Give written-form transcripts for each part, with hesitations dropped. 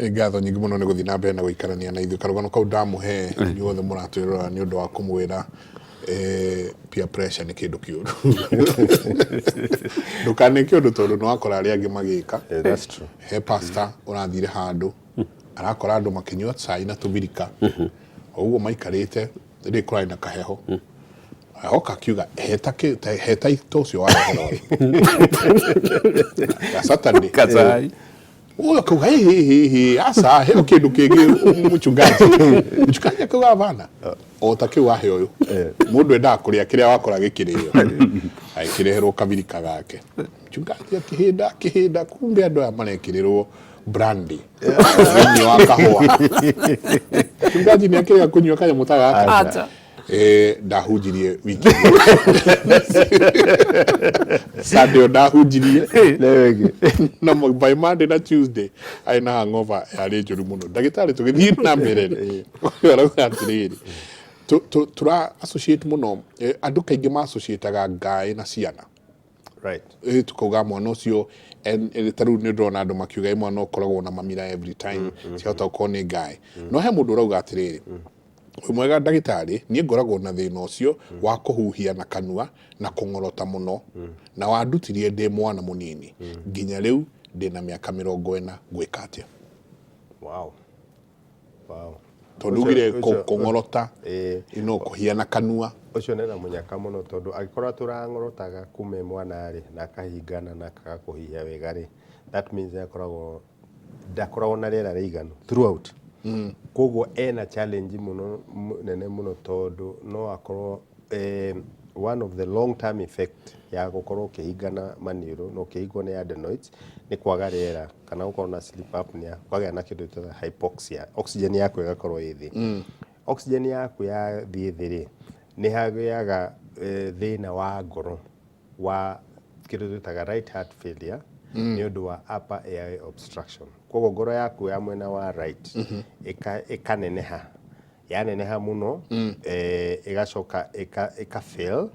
ngatho nyingĩ mũno nĩ gũthiĩ na mbere na gũikarania na ithuĩ karũgano kau ndamuhe inyuothe mũratwĩrora nĩ ũndũ wa kũmwĩra peer pressure nĩ kĩndũ kĩũru ndũkaneke ũndũ tondũ nĩ wakora arĩa angĩ magĩka. That's true. He pastor ũrathire handũ arakora andũ makĩnyua cai na tũbirika ũguo maikarĩte rĩrĩ kũrarĩ na kaheho oka akiuga heta itocio warehera ya Saturday kacai uyo kauga asa heo kĩndũ kĩngĩ mchungaji akauga hapana o ta kĩu ahe ũyũ mũndũ endaga kũrĩa kĩrĩa wakora gĩkĩrĩo aikĩreherwo kabirika gake mchungaji akĩhĩnda kumbe andũ aya marekĩrĩrwo brandy thĩinĩ wa kahũa mchungaji nĩ akĩrega kũnyua kanyamũ ta gaka ndahunjirie wiki Sunday ndahunjirie na by Monday na Tuesday aina hangover yarĩ njũru mũno ndagĩtarĩ tũgĩthiĩ na mbere arauga atĩrĩrĩ tura associate mũno andũ kaingĩ ma associateaga ngaĩ na ciana right tukauga mwana ũcio tarĩu nĩ ndĩrona andũ makiuga mwana ũkoragwo na mamira every time ciahota gũkorwo nĩ ngaĩ no he mũndũ ũrauga atĩrĩrĩ mwega ndagĩtarĩ niĩ ngoragwo na thĩna ũcio wa kũhuhia na kanua na kũng'orota mũno na wandutirie ndĩ mwana mũnini nginya rĩu ndĩna mĩaka 40 gwĩka atĩa. Wow. Tondũ ugire kũng'orota ino kũhia na kanua ũcio nĩ na mũnyaka mũno tondũ agĩkorwo tũrang'orotaga kume mwana rĩ na kahingana na kagakũhihia wega rĩ that means ndakoragwo na rĩera rĩiganu throughout. Koguo ena challenge muno nene muno tondu no akorwo one of the long term effect ya gukorwo kihingana maniũrũ no kihingwo ni adenoids ni kwaga rĩera kana gukorwo na sleep apnea kwagĩa na kĩndũ ta hypoxia oxygen yaku ĩgakorwo ĩ thĩ. Oxygen yaku ya thiĩ thĩ rĩ ni hagĩaga thĩna wa ngoro wa kĩndũ ta right heart failure ni ũndũ wa upper airway obstruction. Koguo ngoro yaku ya mwena wa right ikaneneha yaneneha muno igacoka ikafail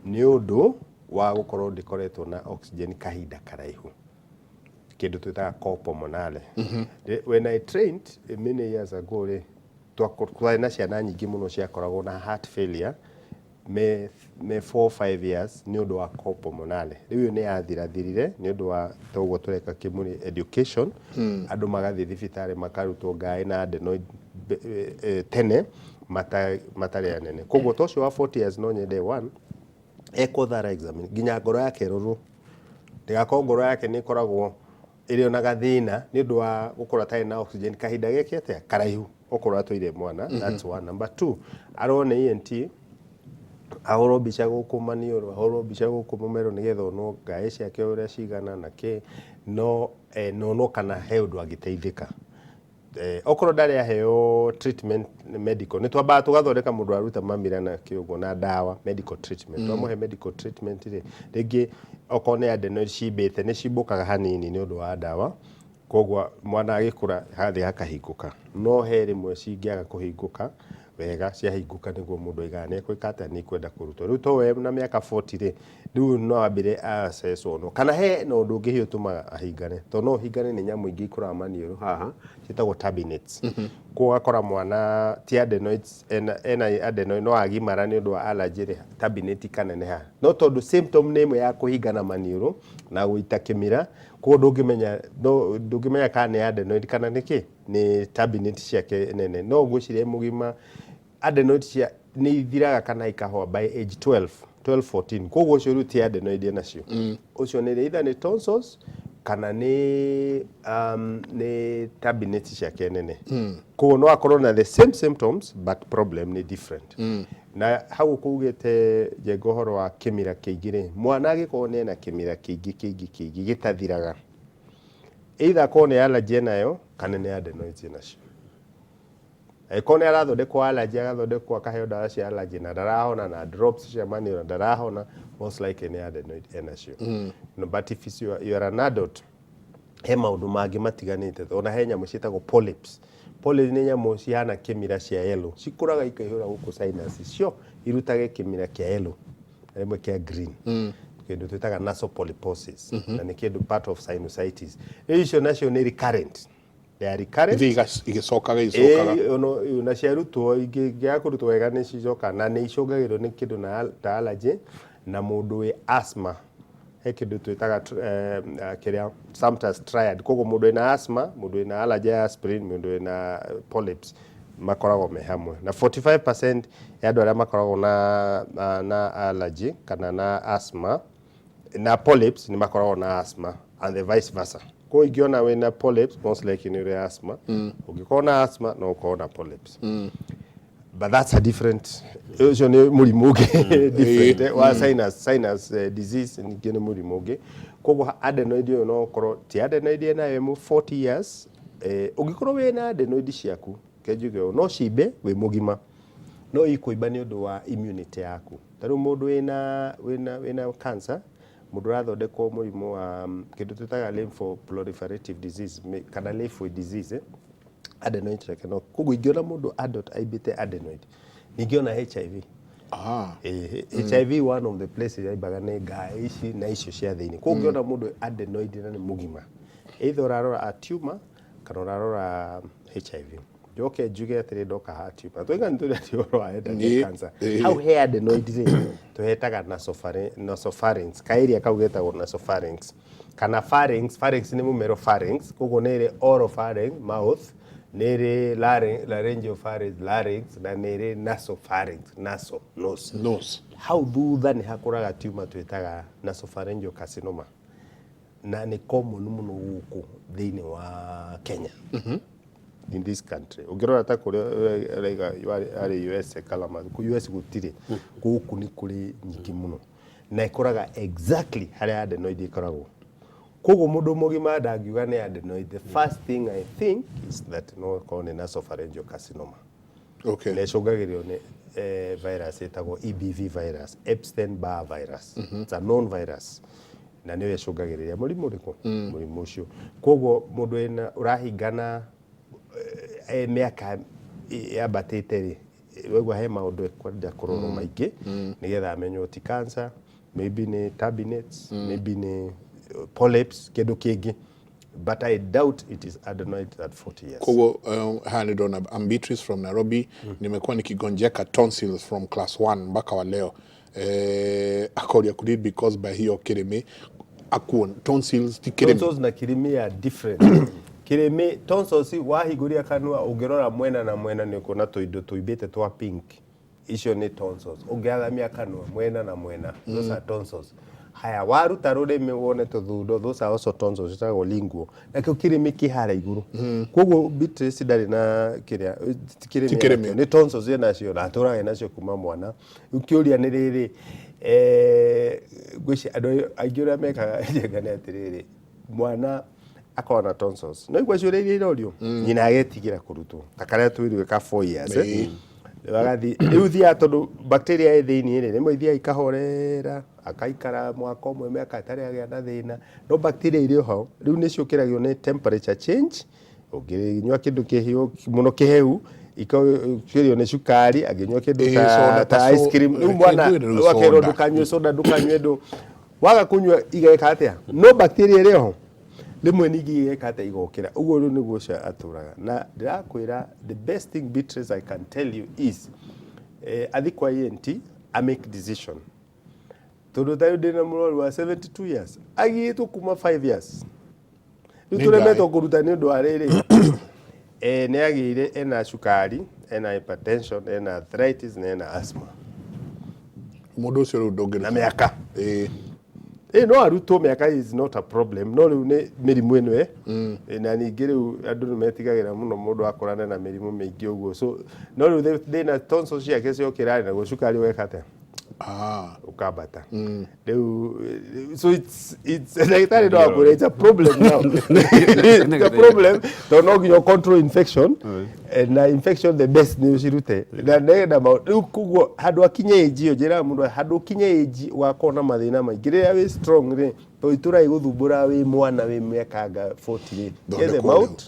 ni ũndũ wa gukorwo ndikoretwo na oxygen kahinda karaihu kĩndũ twĩtaga copulmonale. When I trained many years ago twakorwo na ciana nyingĩ muno ciakoragwo na heart failure me 4-5 years ni ũndũ wa copulmonale. Rĩu nĩ yathirathirire ni ũndũ wa toguo tureka kimuni education andũ magathiĩ thibitarĩ makarutwo ngaĩ na adenoid tene matarĩ anene. Koguo tocio wa 40 years no nyende one eko thara examine nginya ngoro yake rũrũ ndigakorwo ngoro yake nĩ koragwo ĩrĩ na gathĩna ni ũndũ wa gũkorwo atarĩ na oxygen kahinda gĩkĩ atĩa karaihu okorwo atũire mwana. That's one. Number 2 arone ENT ahoro bica gũkũ maniũrũ ahoro bica gũkũ mũmero nĩgetha ono ngaĩ ciake ũrĩa cigana na kĩ no kana he ũndũ angĩteithĩka okorwo ndarĩ aheo treatment medical nĩ twambaga tũgathondeka mũndũ aruta mamira na kĩũgũ na ndawa medical treatment twamuhe medical treatment rĩngĩ okorwo nĩ adenoid cimbĩte nĩ cimbũkaga hanini nĩ ũndũ wa ndawa koguo mwana agĩkũra hathĩ hakahingũka no he rĩmwe cingĩaga kũhingũka wega ciahingũka nĩguo mũndũ aiga nĩ kwĩka atĩa nĩ kwenda kũrutwo rĩu to we na mĩaka 40 rĩ rĩu no ambire assesswo no kana he no ũndũ ũngĩ ũtũmaga ahingane to no hingane nĩ nyamũ ingĩ ikũraga maniũrũ haha ciĩtagwo turbinates. Koguo akora mwana ti adenoids ena adenoid no agimara nĩ ũndũ wa allergy rĩ turbinate kaneneha no tondũ symptom nĩ ĩmwe ya kũhingana maniũrũ na gũita kĩmira koguo ndũngĩmenya kana nĩ adenoid kana nĩkĩ nĩ turbinate ciake nene no gwĩciria mũgima adenoid cia nĩ ithiraga kana ikahwa by age 12-14 koguo ũcio rĩu ti adenoid nacio ũcio nĩ either nĩ tonsils kana nĩ turbinate ciake nene koguo no akorwo na the same symptoms but problem nĩ different. Na hau kugĩte Njenga ũhoro wa kĩmira kĩingĩ rĩ mwana agĩkorwo nĩ ena kĩmira kĩingĩ gĩtathiraga either akorwo nĩ allergy nayo kana nĩ adenoids nacio. Eko nĩ arathondekwo allergy agathondekwo akaheo ndawa cia allergy na ndarahona na drops cia maniũrũ ndarahona most likely nĩ adenoid nacio. No but if you are an adult he maũndũ mangĩ matiganĩte ona he nyamũ ciĩtagwo polyps. Polyps nĩ nyamũ cihana kĩmira cia yellow cikũraga ikaihũra gũkũ sinus cio irutage kĩmira kĩa yellow rĩmwe kĩa green kĩndũ twĩtaga nasal polyposis na nĩ kĩndũ part of sinusitis. Icio nacio nĩ recurrent they are recurrent igicokaga na ciarutwo ingĩaga kũrutwo wega nĩ cicoka na nĩ icũngagĩrĩrio nĩ kĩndũ na ta allergy na mũndũ wĩ asthma he kĩndũ twĩtaga kĩrĩa sometimes triad koguo mũndũ wĩna asthma mũndũ wĩna allergy ya aspirin mũndũ wĩna polyps makoragwo me hamwe na 45% ya andũ arĩa makoragwo na allergy kana na asthma na polyps ni makoragwo na asthma and the vice versa ko ingiona wena polyps most likely ni asthma ungikorwo na asthma no ukorwo na polyps but that's a different ucio ni murimu ungi different wa sinus disease ni gene murimu ungi koguo adenoid yo no ukorwo ti adenoid na yo 40 years ungikorwo wena adenoid ciaku kenjuge no cibe wi mugima no ikuiba ni undu wa immunity yaku taru mundu wina cancer mundu rathondekwo murimu wa kindu tutaga lymphoproliferative disease kana lymphoid disease adenoid yake no koguo ingiona mundu adult aibite adenoid ningiona HIV HIV one of the places aibaga ni gai ici na icio cia thiini koguo ungiona mundu adenoid na ni mugima either urarora a tumor kana urarora HIV joke njuge atiri ndoka ha tumor twiga nituri ati urwa cancer how hair adenoid tuhetaga nasopharynx kairia kaugetagwo nasopharynx kana pharynx ni mumero pharynx koguo ni oropharynx mouth nere larynx na nere nasopharynx nose how thutha ni hakuraga tumor twitaga nasopharyngeal carcinoma na ni common muno guku thiini wa Kenya in this country ungirora ta kuri ari US kalama ku US gutire guku ni kuri nyiki muno na ikuraga exactly haria adenoid ikoragwo koguo mundu mugima ndangiuga ni adenoid the first thing I think is that no call nasopharyngeal carcinoma okay na icungagirio ni virus etagwo EBV virus Epstein-Barr virus it's a known virus na niyo icungagiriria murimu riku murimu ucio koguo mundu ena urahingana miaka yabatite ri wegwa he maundu kwenda kuroro maingi nigetha amenyo ti cancer maybe ni turbinates maybe ni polyps kindu kingi but I doubt it is adenoid at 40 years koguo handed on Beatrice from Nairobi nimekuwa nikigonjeka tonsils from class 1 mpaka wa leo according to because by hiyo kirimi akuon tonsils ti kirimi tonsils na kirimi are different kirimi tonsils wahiguria kanua ungirora mwena na mwena ni kuna tuindo tuibite twa pink icio ni tonsils ungiathamia kanua mwena na mwena those are tonsils haya waruta rurimi wone tuthundo those are also tonsils itagwo lingual na kio kirimi kihara iguru koguo Beatrice ndari na kiria kirimi ni tonsils nacio na turaga nacio kuma mwana ukiuria ni riri gwici andu aingira mekaga njengane atiriri mwana akona tonsils no igwa ciuria iria irorio nyina agetigira kurutwo takaria twiriwe ka 4 years wagathi riuthia tondu bacteria i thiini ri rimwe ithia ikahorera akaikara mwaka umwe miaka itari agia na thina no bacteria irio ho riu ni ciukiragio ni temperature change unginywa kindu kihiu muno kiheu ikario ni sukari aginywa kindu ta ice cream riu mwana wakero ndukanywe soda ndukanywe ndu waga kunywa igeka atia no bacteria irio ho rimwe nigi igeka igokira uguo ru niguo cia aturaga na ndirakwira the best thing Beatrice I can tell you is athikwa ENT I make decision tondu tayo ndina murori wa 72 years agiitwo kuma 5 years nituremetwo kuruta ni undu wa riri ni agire ena sukari ena hypertension ena arthritis na ena asthma mundu ucio ru ndongera na miaka no aruto miaka is not a problem no riu ni mirimu eno na ningi riu andu ni metigagira muno mundu akorana na mirimu mingi uguo so no riu thina tonsils ciake ciokira na gucukari wekate ukabata riu so it's like no akure it's a problem now it's a problem to no give control infection and infection the best ni ucirute na nenda riu kuguo handu akinye age njira mundu handu kinye age wakona mathina maingi ria wi strong ri to itura iguthumbura wi mwana wi miaka 40 get them out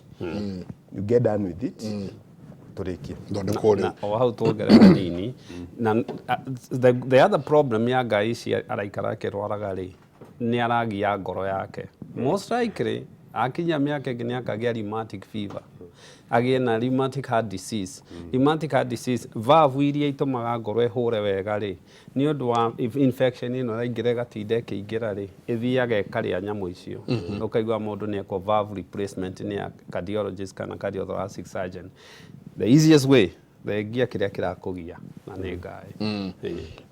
you get done with it turikie na how to get nini na the other problem ya guys araikara kirwaraga ri ni aragia ngoro yake most likely akinya mĩaka ĩngĩ nĩ akagĩa rheumatic fever, agĩe na rheumatic heart disease. Rheumatic heart disease, valve iria itũmaga ngoro ĩhũre wega rĩ, nĩ ũndũ wa infection ĩno ĩraingĩra ĩgatinda ĩkĩingĩra rĩ, ĩthiaga ĩkarĩa nyamũ icio. Ũkaigua mũndũ nĩ ekwo valve replacement nĩ ya cardiologist kana cardiothoracic surgeon. The easiest way, thengia kĩrĩa kĩrakũgia na nĩ ngaĩ.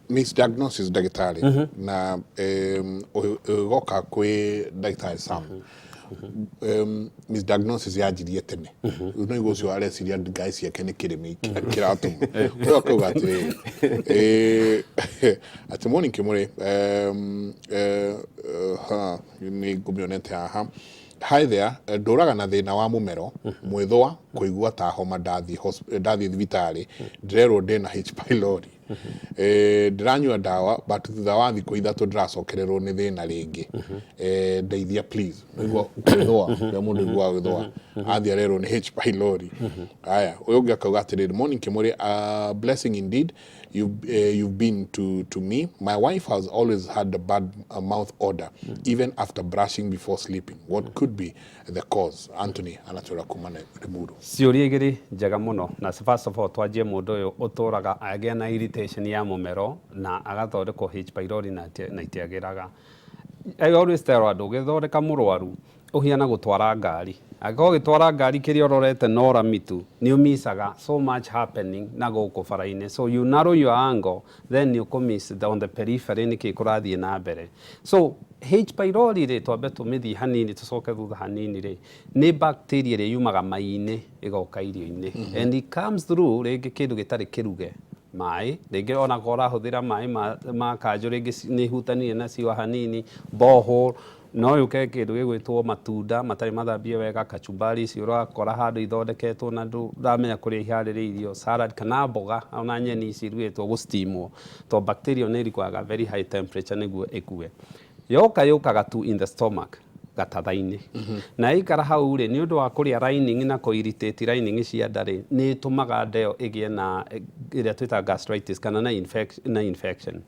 Misdiagnosis ndagĩtarĩ na ũgoka kwĩ ndagĩtarĩ Sam. Misdiagnosis yanjirie tene. No igũ ũcio areciria ngaĩ ciake nĩ kĩrĩmĩ kĩratũma. Ũyũ akauga atĩ atĩ morning kĩmũrĩ nĩ ngũmĩonete haha. Hi there, ndũraga na thĩna wa mũmero, mwĩthũa, kũigua ta homa ndathiĩ thibitarĩ, ndĩrerwo ndĩna H. pylori. Ndĩranyua ndawa, but thutha wa thikũ ithatũ ndĩracokererwo nĩ thĩna rĩngĩ. Ndeithia please. Nĩguo gwĩthũa, rĩrĩa mũndũ aiguaga gwĩthũa, athiĩ arerwo nĩ H. pylori. Aya, ũyũ ũngĩ akauga atĩrĩrĩ, morning Kĩmũrĩ, blessing indeed. You've been to me. My wife has always had a bad mouth odor, even after brushing before sleeping. What could be the cause? Anthony anatwĩra kuma Limuru. Ciũria igĩrĩ njega mũno, na first of all twanjie mũndũ ũyũ ũtũraga agĩa na irritation ya mũmero na agathondekwo H. pylori na itiagĩraga. I always tell andũ ũgĩthondeka mũrwaru ũhiana gũtwara ngari. Angĩkorwo ũgĩtwara ngari kĩrĩa ũrorete nora mitu nĩ ũmisaga so much happening na gũkũ bara-inĩ. So you narrow your angle, then you miss on the periphery nĩkĩ kũrathiĩ na mbere. So H. pylori rĩ twambe tũmĩthiĩ hanini tũcoke thutha hanini rĩ nĩ bacteria ĩrĩa yumaga mai-inĩ ĩgoka irio-inĩ. And it comes through rĩngĩ kĩndũ gĩtarĩ kĩruge. Mai, rĩngĩ ona ũrahũthĩra mai ma kanjũ rĩngĩ nĩ ihutanirie nacio hanini, borehole, no yũke kĩndũ gĩgwĩtwo matunda matarĩ mathambie wega, kachumbari icio ũrakora handũ ithondeketwo na ndũramenya kũrĩa iharĩrĩirio, salad kana mboga ona nyeni ici irugĩtwo gũsteamwo, to bacteria nĩ require very high temperature nĩguo ĩkue. Yũkaga tu in the stomach gatatha-inĩ. Na ikara hau rĩ nĩ ũndũ wa kũrĩa lining na kũ-irritate lining cia nda rĩ nĩ ĩtũmaga nda ĩyo ĩgĩe na ĩrĩa twĩtaga gastritis kana na infection.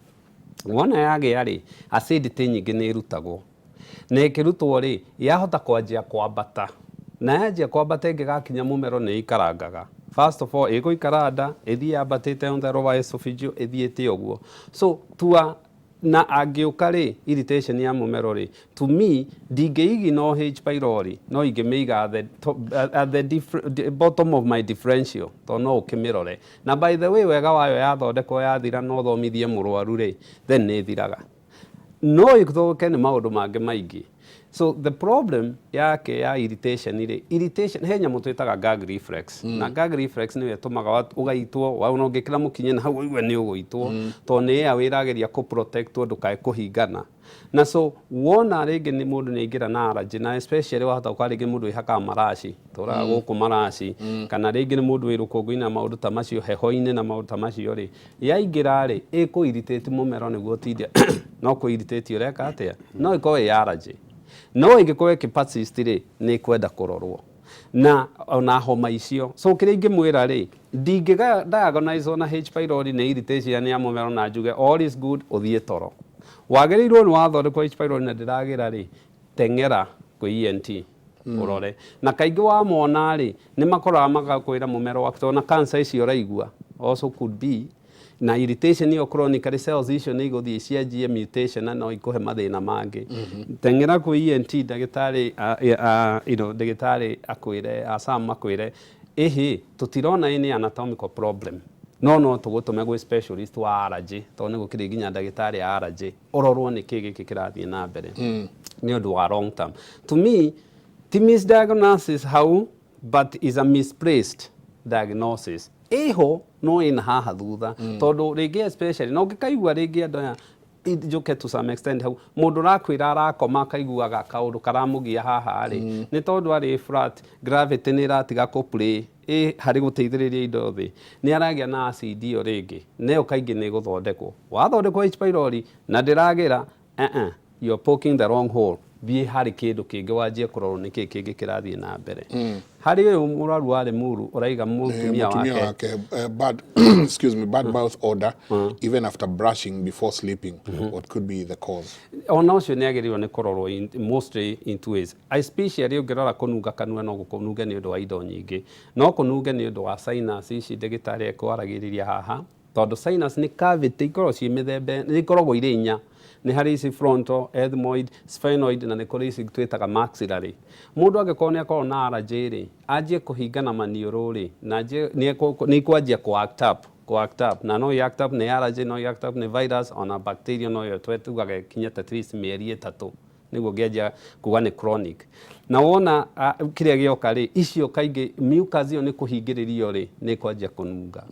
Wona yagĩa rĩ acidity nyingĩ nĩ ĩrutagwo. Na ĩkĩrutwo rĩ yahota kwanjia kwambata. Na yanjia kwambata ĩngĩgakinya mũmero nĩ ikarangaga. First of all ĩgũikara nda ĩthiĩ yambatĩte on the lower esophageal ĩthiĩte ũguo. So na angĩũka rĩ irritation ya mũmero rĩ to me ndingĩignore H. pylori no ingĩmĩiga at the bottom of my differential to no ũkĩmĩrore. Na by the way wega wayo yathondekwo yathira no thomithie mũrwaru rĩ then nĩ thiraga. No ĩthũke nĩ maũndũ mangĩ maingĩ. So the problem yake ya irritation he nyamũ twĩtaga gag reflex. Na gag reflex nĩyo ĩtũmaga ũgaitwo wauna ũngĩkĩra mũkinye na hau ũigue nĩ ũgũitwo to nĩ ya wĩragĩria kũ protect ndũkae kũhingana. Na so wona rĩngĩ nĩ mũndũ nĩ aingĩra na allergy na especially wahota gũkorwo rĩngĩ mũndũ wĩhakaga maraci tũraga gũkũ maraci kana rĩngĩ nĩ mũndũ wĩ rũkũngũ-inĩ na maũndũ ta macio heho-inĩ na maũndũ ta macio rĩ yaingĩra rĩ ĩkũ-irritate mũmero nĩguo tinde no kũ-irritate ũreka atĩa no ĩkorwo ĩ allergy. No ĩngĩkorwo ĩkĩ-persist rĩ nĩ kwenda kũrorwo na ona homa icio. So kĩrĩa ingĩmwĩra rĩ ndingĩ-diagnose na H. pylori nĩ irritation ya mũmero na njuge all is good ũthiĩ toro. Wagĩrĩirwo nĩ wathondekwo H. pylori na ndĩragĩra rĩ teng'era kwĩ ENT ũrore. Na kaingĩ wamona rĩ nĩ makoraga magakwĩra mũmero waku tondũ na cancer icio ũraigua also could be na irritation iyo chronically cells icio nĩ igũthiĩ cianjie mutation na no ikũhe mathĩna mangĩ. Teng'era kwĩ ENT ndagĩtarĩ akwĩre Sam akwĩre tũtirona any anatomical problem no tũgũtũme gwĩ specialist wa allergy tondũ nĩ gũkĩrĩ nginya ndagĩtarĩ a allergy ũrorwo nĩkĩ gĩkĩ kĩrathiĩ na mbere nĩ ũndũ wa long term. To me ti misdiagnosis hau but is a misplaced diagnosis. Eho no ĩna haha thutha tondũ rĩngĩ especially no ngĩkaigua rĩngĩ andũ aya njoke to some extent hau mũndũ rakwĩra arakoma akaiguaga kaũndũ karamũgia haha rĩ nĩ tondũ arĩ flat gravity nĩ ĩratiga kũ-play harĩ gũteithĩrĩria indo thĩ nĩ aragĩa na acid iyo rĩngĩ nayo kaingĩ nĩ gũthondekwo. Wathondekwo H. pylori na ndĩragĩra you're poking the wrong hole. thiĩ harĩ kĩndũ kĩngĩ wanjie kũrorwo nĩ kĩĩ kĩngĩ kĩrathiĩ na mbere harĩ ũyũ mũrwaru warĩ mũru ũraiga mũtumia wake bad excuse me, bad mouth odor even after brushing before sleeping. What could be the cause? Ona ũcio nĩ agĩrĩirwo nĩ kũrorwo mostly in two ways. Especially ũngĩrora kũnunga kanua no gũkũnunge nĩ ũndũ wa indo nyingĩ, no kũnunge nĩ ũndũ wa sinus ici ndagĩtarĩ ekwaragĩrĩria haha, tondũ sinus nĩ cavity ikoragwo ciĩ mĩthemba, nĩ ikoragwo irĩ inya. Nĩ harĩ ici frontal, ethmoid, sphenoid na nĩ kũrĩ ici twĩtaga maxillary. Mũndũ angĩkorwo nĩ akorwo na allergy rĩ, anjie kũhingana maniũrũ rĩ, na nĩ ikwanjia kũ-act up na no i-act up nĩ allergy, no i-act up nĩ virus ona bacteria no yo twetugaga kinya at least mĩeri 3 nĩguo ngĩanjia kuga nĩ chronic. Na wona kĩrĩa gĩoka rĩ, icio kaingĩ mucus ĩyo nĩ kũhingĩrĩrio rĩ, nĩ kwanjia kũnunga.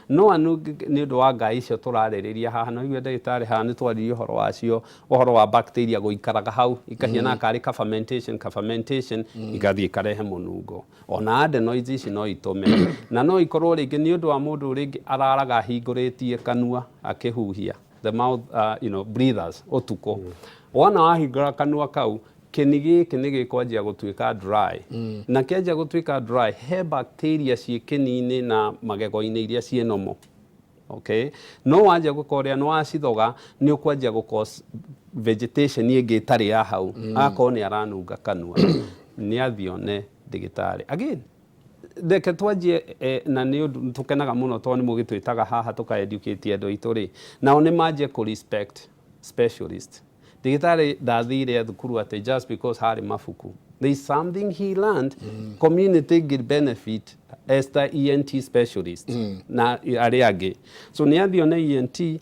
No anunge nĩ ũndũ wa ngai icio tũrarĩrĩria haha, no iwe ndagĩtarĩ haha nĩ twaririe ũhoro wacio, ũhoro wa bacteria gũikaraga hau, ikahiana karĩ ka fermentation igathiĩ ikarehe mũnungo. Ona adenoids ici no itũme, na no ikorwo rĩngĩ nĩ ũndũ wa mũndũ rĩngĩ araraga ahingũrĩtie kanua akĩhuhia, the mouth breathers ũtukũ. Wona wahingũra kanua kau, kĩni gĩkĩ nĩ gĩkwanjia gũtuĩka dry, na kĩanjia gũtuĩka dry, he bacteria ciĩ kĩni-inĩ na magego-inĩ iria ciĩ normal. Okay? No wanjia gũkorĩa nĩ wacithoga, nĩ ũkwanjia gũ-cause vegetation ĩngĩ ĩtarĩ ya hau, agakorwo nĩ aranunga kanua, nĩ athiĩ one ndagĩtarĩ. Again, reke twanjie na nĩ tũkenaga mũno tondũ nĩ mũgĩtwĩtaga haha tũka-educate andũ aitũ rĩ, nao nĩ manjie kũ-respect specialist. Ndagĩtarĩ ndathire thukuru atĩ just because harĩ mabuku. There is something he learned, community get benefit as the ENT specialist na arĩa angĩ. So nĩ athiĩ one ENT,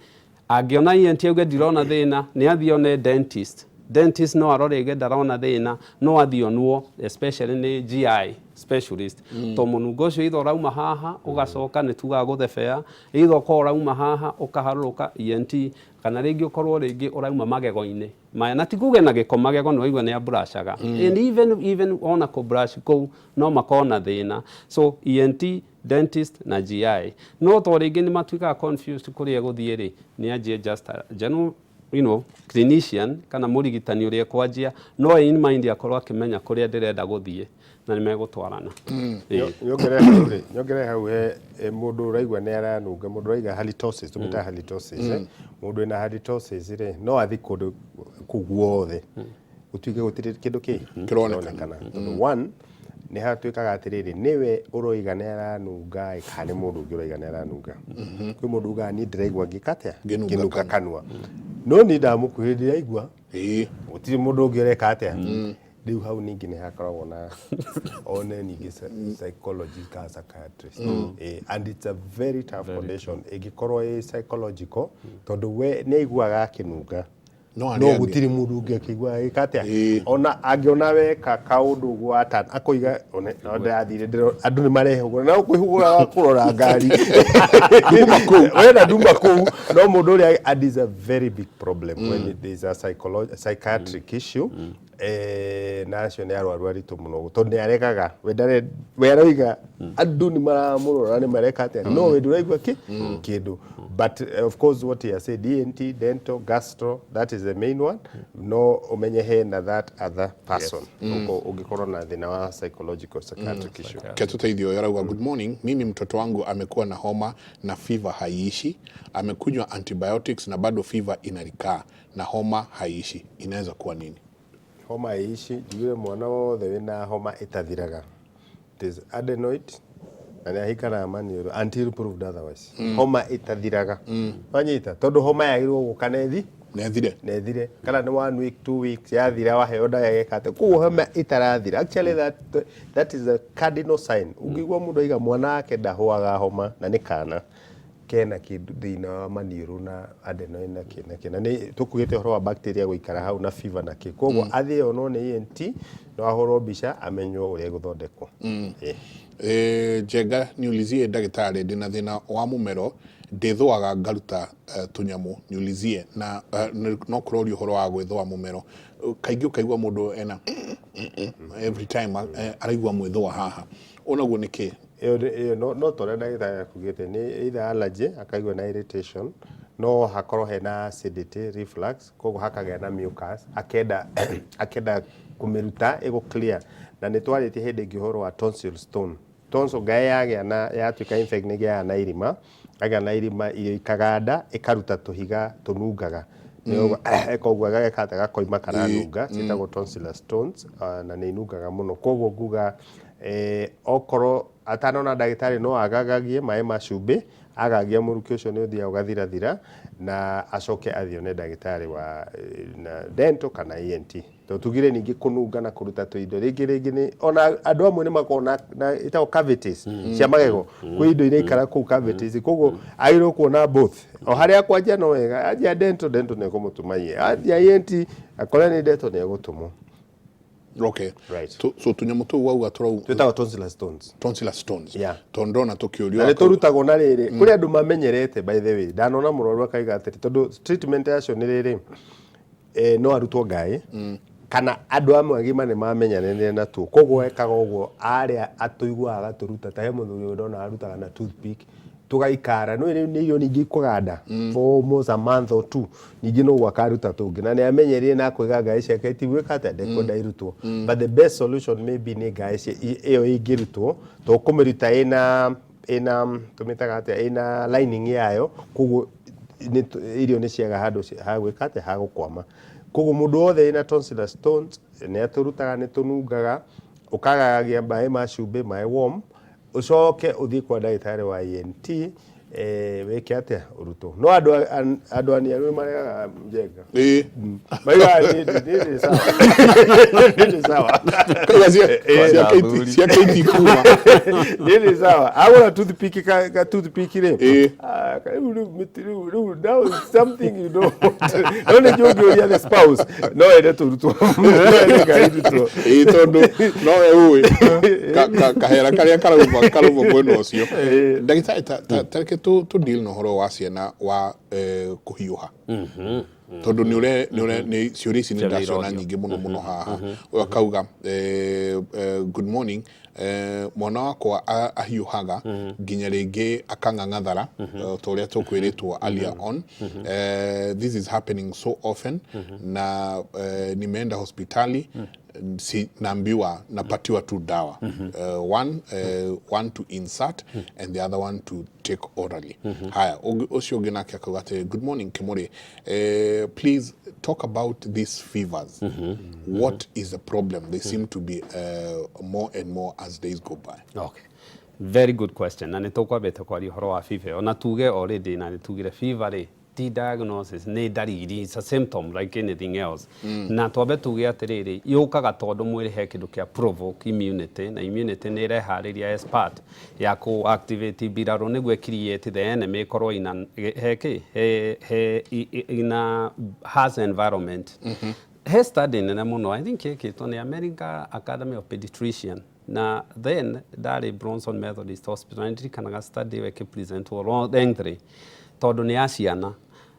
angĩona ENT auge ndirona thĩna, nĩ athiĩ one dentist. Dentist no arore auge ndarona thĩna, no athiĩ onwo especially nĩ GI specialist. To mũnungo ũcio either ũrauma haha ũgacoka nĩ tugaga gũthebea, either ũkorwo ũrauma haha ũkaharũrũka ENT, kana rĩngĩ ũkorwo rĩngĩ ũrauma magego-inĩ maya, na ti kuge na gĩko magego nĩ waigua nĩ abrashaga, and even ona kũ-brush kũu no makorwo na thĩna. So ENT, dentist na GI, no to rĩngĩ nĩ matuĩkaga confused kũrĩa gũthiĩ rĩ, nĩ anjie just general clinician kana mũrigitani ũrĩa kwanjia no in mind akorwo akĩmenya kũrĩa ndĩrenda gũthiĩ na nĩ megũtwarana. Nyongere hau mũndũ ũraigua nĩ aranunga, mũndũ ũraiga halitosis, tũmĩtaga halitosis, mũndũ wĩna halitosis rĩ, no athi kũndũ kũu guothe gũtuĩke gũtirĩ kĩndũ kĩronekana. One, nĩ hatuĩkaga atĩrĩrĩ, nĩwe ũroiga nĩ aranunga kana nĩ mũndũ ũngĩ ũroiga nĩ aranunga. Kwĩ mũndũ ugaga niĩ ndĩraigua ngĩkatĩa ngĩnunga kanua, no niĩ ndamũkuhĩ ndĩraigua gũtirĩ mũndũ ũngĩ ũreka atĩa. Rĩu hau ningĩ nĩ hakoragwo na one ningĩ psychological psychiatrist, and it's a very tough condition ĩngĩkorwo ĩ psychological, tondũ we nĩ aiguaga akĩnunga no gũtirĩ mũndũ ũngĩ akĩigua gĩkatĩa, ona angĩona weka kaũndũ ũguo akoiga ndathire andũ nĩ marehũgũra na ũkwĩhũgũra kũrora ngari wena nduma kũu, no mũndũ ũrĩa, and is a very big problem when there is a psychiatric issue. Na acio nĩ arwaru aritũ mũno tondũ nĩ aregaga we aroiga andũ nĩ maramũrora nĩ mareka atĩa, no we ndũraigua kĩndũ. But of course what he has said, ENT, dental, gastro, that is the main one. No umenye hena that other person ũngĩkorwo na thĩna wa psychological psychiatric issue. Ketuteithio yarauga, good morning, mimi mtoto wangu amekuwa na homa na fever haiishi, amekunywa antibiotics na bado fever inalikaa na homa haiishi, inaweza kuwa nini? Homa haiishi, jiwe mwana wothe wĩna homa ĩtathiraga, it is adenoid na nĩ ahikanaga maniũrũ until proved otherwise. Homa ĩtathiraga wanyita, tondũ homa yagĩrĩirwo gũka nethire kana nĩ 1 week 2 weeks yathira waheo ndawa gekate, koguo homa ĩtarathira. Actually that is a cardinal sign. Ũngĩigua mũndũ aiga mwana wake ndahũaga homa na nĩ kana kena kĩndũ thĩna wa maniũrũ na adenoid na kĩna nĩ tũkugĩte ũhoro wa bacteria gũikara hau na fever na kĩ, koguo athĩo no nĩ ENT no ahũrwo mbica amenywo ũrĩa gũthondekwo. Njenga niulizie ndagĩtarĩ ndĩna thĩna wa mũmero, ndĩthũaga ngaruta tũnyamũ, niulizie na no kũroria ũhoro wa gwĩthũa mũmero. Kaingĩ ũkaigua mũndũ ena every time araigua mwĩthũa haha, onaguo nĩ kĩ? No tore ndagĩtarĩ akugĩte nĩ either allergy akaigua na irritation, no hakorwo hena acidity reflux koguo hakagĩa na mucus akenda kũmĩruta ĩgũ clear na nĩ twarĩtie hĩndĩ ĩngĩ ũhoro wa tonsil stone tonsil gaĩ yagĩa na yatuĩka infect nĩ gĩaga na irima agĩa na irima irio ikaganda ĩkaruta tũhiga tũnungaga koguo gagekate gakoima karanunga ciĩtagwo tonsillar stones na nĩ inungaga mũno koguo nguga okorwo atanona ndagĩtarĩ no agagagie maĩ ma cumbĩ agagia mũrukĩ ũcio nĩ ũthiaga ũgathirathira na acoke athione ndagĩtarĩ wa dental kana ENT tugire ningĩ kũnunga na kũruta tũindo rĩngĩ nĩ ona andũ amwe nĩ makoragwo na ĩtagwo cavities cia magego kwĩ indo iria ikara kũu cavities koguo agĩrĩirwo kuona both o harĩa kwanjia no wega anjia dental nĩ kũmũtũma ye anjia ENT akore nĩ dental nĩ egũtũmwo. Okay. Right. So tunyamũ tũu wauga twĩtagwo tonsillar stones. Tonsillar stones. Yeah. Tondona tũkĩũrio. Na nĩ tũrutagwo na rĩrĩ kũrĩ andũ mamenyerete by the way ndanona mũrwaru akaiga atĩrĩ tondũ treatment yacio nĩ rĩrĩ no arutwo ngaĩ kana andũ amwe agima nĩ mamenyanĩire na tuo koguo ekaga ũguo arĩa atũiguaga tũruta ta he mũthuri ndona arutaga na toothpick tugaikara no nĩ irio ningĩ kũganda for almost a month or two ningĩ no gwakaruta tũngĩ na nĩ amenyerire na kwĩga ngaĩ ciake itigwĩka atĩ ndekwenda irutwo but the best solution maybe nĩ ngaĩ ĩyo ĩngĩrutwo tũkũmĩruta ĩna tũmĩtaga atĩa ĩna lining yayo koguo irio nĩ ciaga handũ hagwĩka atĩ hagũkwama koguo mũndũ wothe ĩna tonsillar stones nĩ atũrutaga nĩ tũnungaga ũkagagia maĩ ma cumbĩ maĩ warm ucoke uthii kwa ndagĩtarĩ wa ENT weke atĩa urutwo no andũ aniaru maregaga Njenga maiga ni sawa ni sawa cia keiti kuma ni sawa agora toothpick ka toothpick ri karibu now something you know only joke the spouse no ende turutwo tondu no we kahera karia karauva mwena ucio ndagĩtarĩ tareke tu deal no horo wa ciana wa kuhiuha tondu ni ciũria ici nĩ ndaciona nyingĩ mũno haha akauga good morning mwana wakwa ahiuhaga nginya rĩngĩ akang'ang'athara ta ũrĩa tũkwĩrĩtwo earlier on this is happening so often na nimeenda hospitali si naambiwa napatiwa tu dawa one to insert and the other one to take orally haya ucio ũngĩ nake akauga atĩ good morning Kimori please talk about these fevers what is the problem they seem to be more and more as days go by. Okay, very good question na nĩtũkwambĩte kwaria ũhoro wa fever ona tuge already na nĩtugire fever rĩ ti diagnosis nĩ ndariri it's a symptom like anything else na twambe tuge atĩrĩrĩ yũkaga tondũ mwĩrĩ he kĩndũ kĩa provoke immunity na immunity nĩ ĩreharĩria as part ya activate mbirarũ nĩguo create the enemy ĩkorwo ina has environment he study nene mũno I think ĩkĩtwo nĩ American Academy of Pediatrician na then Dare Bronson Methodist Hospital nĩndirikanaga study ĩkĩpresentwo lengthy tondũ nĩ ya ciana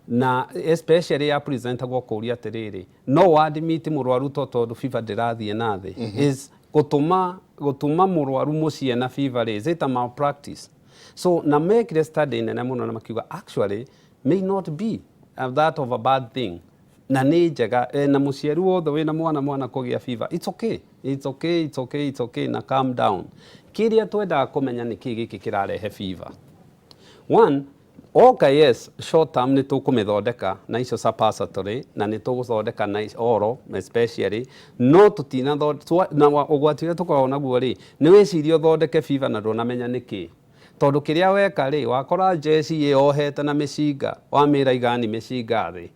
na especially ya presentagwo kũria atĩrĩrĩ no admit mũrwaru tondũ fever ndĩrathiĩ na thĩ is gũtũma mũrwaru mũciĩ na fever is it a malpractice so na make study nene mũno na makiuga actually may not be that of a bad thing na nĩ njega na mũciari wothe wĩna mwana kũgĩa fever it's okay na calm down kĩrĩa twendaga kũmenya nĩ kĩĩ gĩkĩ kĩrarehe fever one okay yes short term nĩ tũkũmĩthondeka na icio suppository na nĩ tũgũthondeka na oral especially no tũtinathondeka na ũgwati ũrĩa tũkoragwo naguo rĩ nĩ wĩcirie ũthondeke fever na ndũnamenya nĩkĩ tondũ kĩrĩa weka rĩ wakora jeci yohete na mĩcinga wamĩra igani mĩcinga thĩ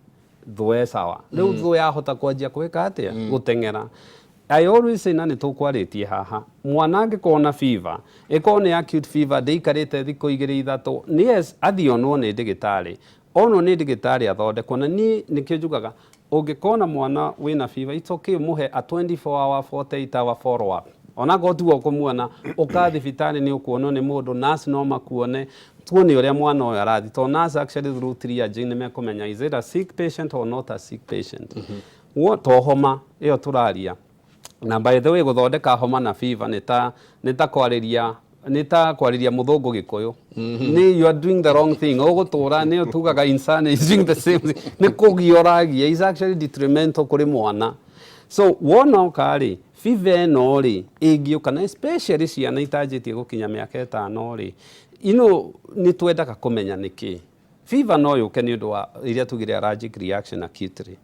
thwe sawa rĩu thwe yahota kwanjia kwĩka atĩa gũteng'era I always say na nĩ tũkwarĩtie haha mwana angĩkorwo na fever ĩkorwo nĩ acute fever ndĩikarĩte thikũ 2-3 yes athionwo nĩ ndagĩtarĩ onwo nĩ ndagĩtarĩ athondekwo na niĩ nĩkĩo njugaga ũngĩkorwo na mwana wĩna fever it's okay mũhe a 24 hour 48 hour follow up ona gotuo kũmuona ũkathi thibitarĩ nĩ ũkuonwo nĩ mũndũ nurse no makuone tuone ũrĩa mwana ũyũ arathi to nurse actually through triage nĩ mekũmenya is it a sick patient or not a sick patient to homa ĩyo tũraria na by the way gũthondeka homa na fever nĩ ta kwarĩria nita kwariria muthungu gikuyu ni you are doing the wrong thing ugutura ni utugaga insane is doing the same thing ni kugioragia is actually detrimental kuri mwana. So wona ukari fever no ri ingiuka na especially ciana itanjitie gukinya miaka 5 ri ni twendaga kumenya niki fever no yuke ni undu wa iria tugire allergic reaction acutely,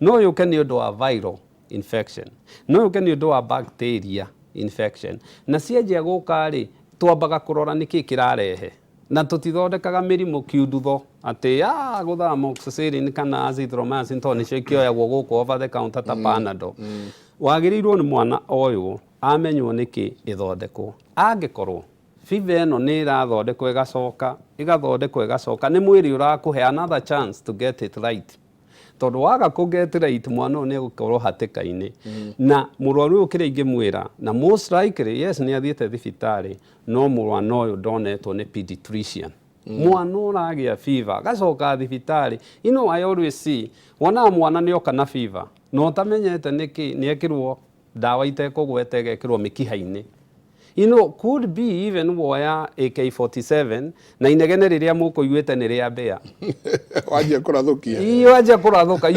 no yuke ni undu wa viral infection, no yuke ni undu wa bacteria infection, na cianjia guka ri twambaga kurora niki kirarehe na tutithondekaga mirimu kiundutho ati gutha amoxicillin kana azithromycin to nicio kioyagwo guku over the counter ta Panadol. Wagirirwo ni mwana oyu amenywo niki ithondekwo angikorwo fever eno ni irathondekwo igacoka ni mwiri urakuhe another chance to get it right. Tondu waga ku get right mwana uyu ni gukorwo hatikaini na murwaru ukire ingimwira na most likely yes ni athiete thibitari no mwana uyu ndonetwo ni pediatrician mwana uragia fever gacoka thibitari. I always see wona mwana ni oka na fever no tamenyete niki ni ekirwo dawa itekugwete gekirwo mikiha-ini. Could be even woya AK47 na inegene riria mukuiguite ni ria mbea wajia kurathukia wajia kurathuka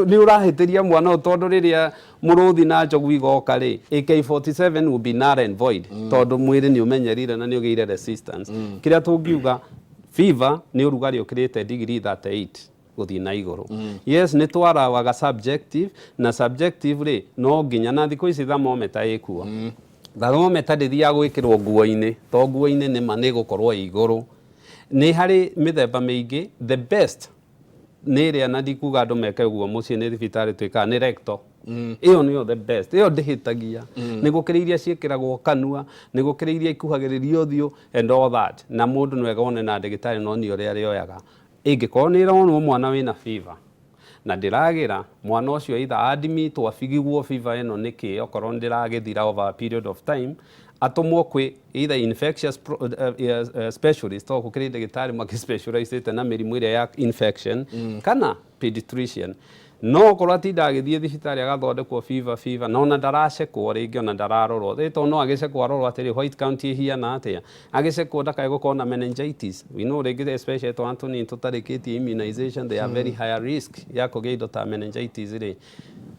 ni urahitiria mwana tondu riria muruthi na njogu igoka ri AK47 will be null and void tondu mwiri ni umenyerire na ni ugeire resistance. Kiria tungiuga fever ni urugari ukirite degree 38 guthii na iguru. Yes ni twarawaga subjective na subjective ri no nginya na thiku ici thermometer ikuo thermometer ndithia gwikirwo nguo-ini to nguo-ini ni ma ni gukorwo iguru. Ni hari mithemba mingi, the best ni ria na ndikuga andu meke guo mucii ni thibitari twika ni recto. Iyo niyo the best, iyo ndihitagia ni gukiriria ciikiragwo kanua, ni gukiriria ikuhagiririo uthio and all that. Na mundu nwega one na ndagitari no ni uria rioyaga ingikorwo ni ironwo mwana wina fever na ndiragira mwana ucio either admit wafigigwo fever eno niki okorwo ndiragithira over a period of time atumwo kwi either infectious specialist to kukiri ndagitari maki specialized na mirimu iria ya infection kana pediatrician. No korwo atinda agithie thibitari agathondekwo fever no na ndaracekwo ringi ona ndararorwo thito no agicekwo arorwo atiri white count ihiana atia agicekwo ndakae gukorwo na meningitis. We know ringi especially to Anthony tutarikitie immunization they are very high risk ya kugia indo ta meningitis ri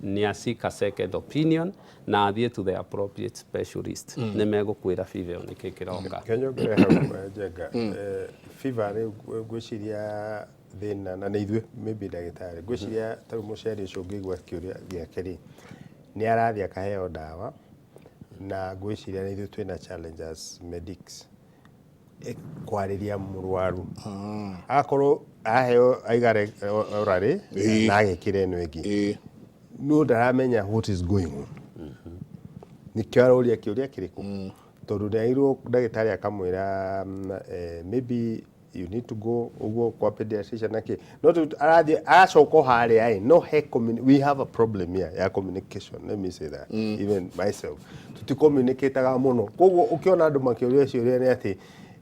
ni asika second opinion na athie to the appropriate specialist ni megukwira fever ni kikiroka kenyongere Njenga fever ri gwiciria thina na ithuĩ maybe ndagĩtarĩ ngwĩciria tarĩu mũciari ũcio ũngĩigua kĩũria gĩake rĩ nĩ arathi akaheo ndawa na ngwĩciria na ithuĩ twĩna challenges medics kwarĩria mũrwaru agakorwo aheo aigare orarĩ na agĩkĩra ĩno ĩngĩ no ndaramenya what is going on nĩkĩo aroria kĩũria kĩrĩkũ tondũ nĩairwo ndagĩtarĩ akamwĩra maybe you need to go ugo kwa pediatrician nake not arathi acoka haria no we have a problem here ya communication, let me say that even myself tuti communicateaga muno koguo ukiona andu makiuria ciuria ni ati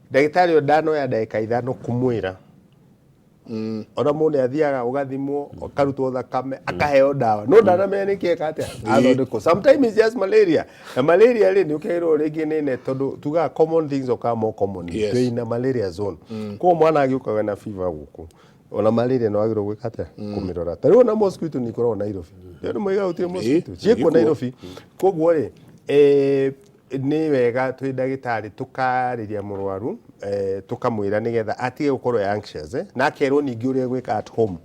ndagitari ndano ya ndagika 5 kumwira ona mundu athiaga ugathimwo akarutwo thakame akaheo dawa no ndanamenya niki ekatia athondeko sometimes it's just malaria na malaria ri ni ukairwo ringi nene tondu tuga common things oka more common twina malaria zone ko mwana agiukaga na fever guku ona malaria no agirwo gwikatia kumirora tariu na mosquito ni korwo na Nairobi ndio mwega utire mosquito cieko Nairobi koguo ri ni wega twi ndagitari tukariria murwaru tukamwira nigetha atige gukorwo anxious na akerwo ningi uria gwika at home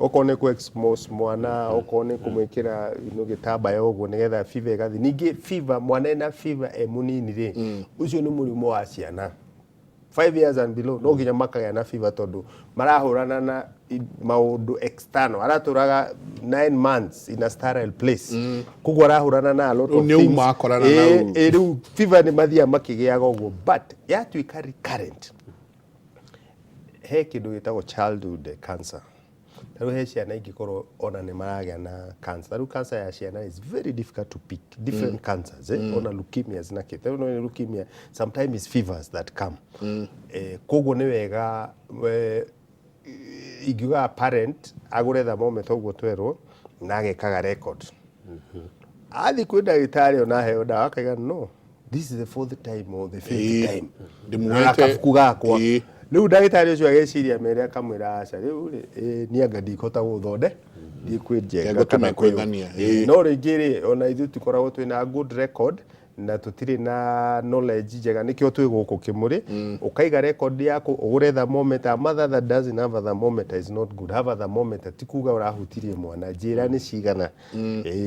okone ku expose mwana okone kumwikira gitambaya uguo nigetha fever igathi ningi fever mwana na fever munini ri ucio ni murimo wa ciana 5 years and below no ginya makagĩa na fever tondu marahurana na maundu external araturaga 9 months in a sterile place kugwa arahurana na a lot of things riu fever ni mathia makigĩaga ũguo but yatuĩka recurrent he kindu gĩtagwo childhood cancer tariu he ciana ingĩkorwo ona nĩ maragĩa na cancer tariu cancer ya ciana is very difficult to pick different cancers ona leukemias na kĩ tariu no leukemia sometimes fevers that come koguo nĩ wega ingiuga parent agure thermometer ũguo twerwo na agekaga record athi kwĩ ndagĩtarĩ ona heo ndawa akaiga no this is the fourth time or the fifth time ndimwete kugakwa riu ndagitari ucio ageciria mere akamwira aca riu nianga ndikota guthonde ndikwenjenga kana kwithania no ringi ri ona ithu tukoragwo twina good record na tutiri na knowledge njega nikio twi guku kimuri ukaiga record yaku ugure thermometer. A mother that doesn't have a thermometer is not good. Have a thermometer tikuga urahutirie mwana njira ni cigana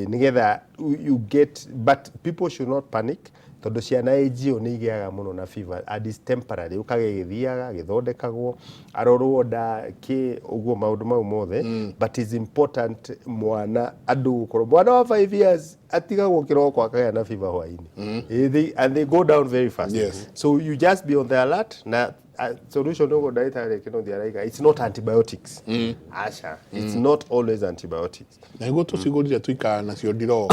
nigetha you get, but people should not panic tondu ciana ĩngĩ ni igiaga muno na fever and is temporary ukage githiaga githondekagwo arorwo nda ki uguo maundu mau mothe but is important mwana andu gukorwo mwana wa 5 years atigagwo kiroko akagĩa na fever hwaini and they go down very fast. Yes. So you just be on the alert na solution no ndagĩtarĩ Kinuthia araiga it's not antibiotics. Asha it's not always antibiotics. na iguo tucigurire tuikara nacio ndiro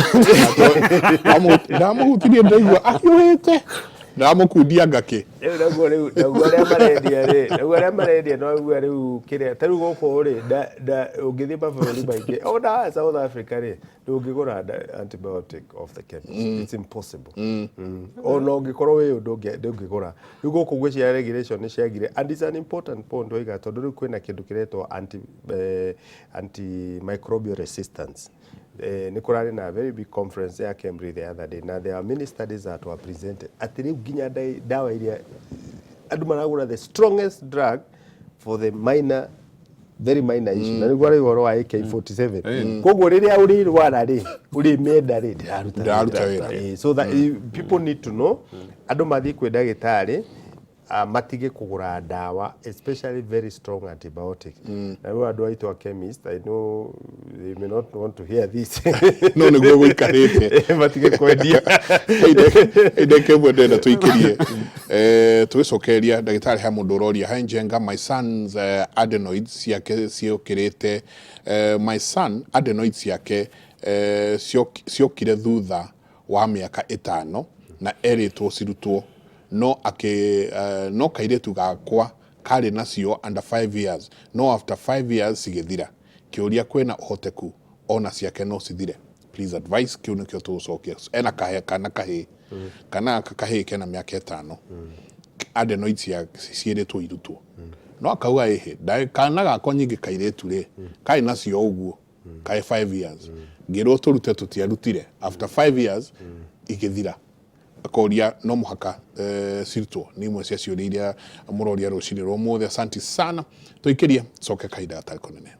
ndamũhutirie ndaigua akiũhĩte ndamukundia ngaki naguo arĩa marendia no aigua rĩu kĩrĩa ta rĩu gũkũ rĩ ũngĩthiĩ mabũrũri maingĩ ona South Africa rĩ ndũngĩgũra antibiotic of the chemist. It's impossible. Ona ũngĩkorwo wĩ ũndũ ndũngĩgũra rĩu gũkũ gwĩcia regulation nĩ ciagire and it's an important point oiga tondũ rĩu kwĩna kĩndũ kĩretwo antimicrobial resistance. Ni kurari na very big conference ya Cambridge the other day na there are many studies that were presented at riu ginya dawa iria andu maragura the strongest drug for the minor, very minor issue na niguo rĩu wa AK47 koguo riria uri rwara ri uri menda ri ndiraruta wĩra. So that people need to know andu mathi kwĩ ndagĩtarĩ matige kugura dawa especially very strong antibiotics. Na rĩu andu aitũ a chemist I know they may not want to hear this no niguo gũikarĩte matige kwendia ideke mwendenda tuikirie twicokeria ndagĩtarĩ ha mũndũ ũroria Njenga, my son's adenoids ciake ciokirite my son adenoids ciake ciokire thutha wa mĩaka 5 na eritwo cirutwo no no kairetu gakwa kari nacio under 5 years no after 5 years sigithira kiuria kwena uhoteku ona ciake no cithire. Please advise kiu nikio tucokia ena kahe kana kahe kana kahe kena miaka 5 adenoids ya ciiretwo irutwo no akauga kana gakwa nyingi kairetu ri kai nacio uguo kai 5 years ngiro turute tutiarutire after 5 years igithira akoria no muhaka sirto ni imwe cia ciũria iria mũroria rũcinĩ rwa ũmũthĩ. Asante sana tuikirie coke kaida atarĩ konene.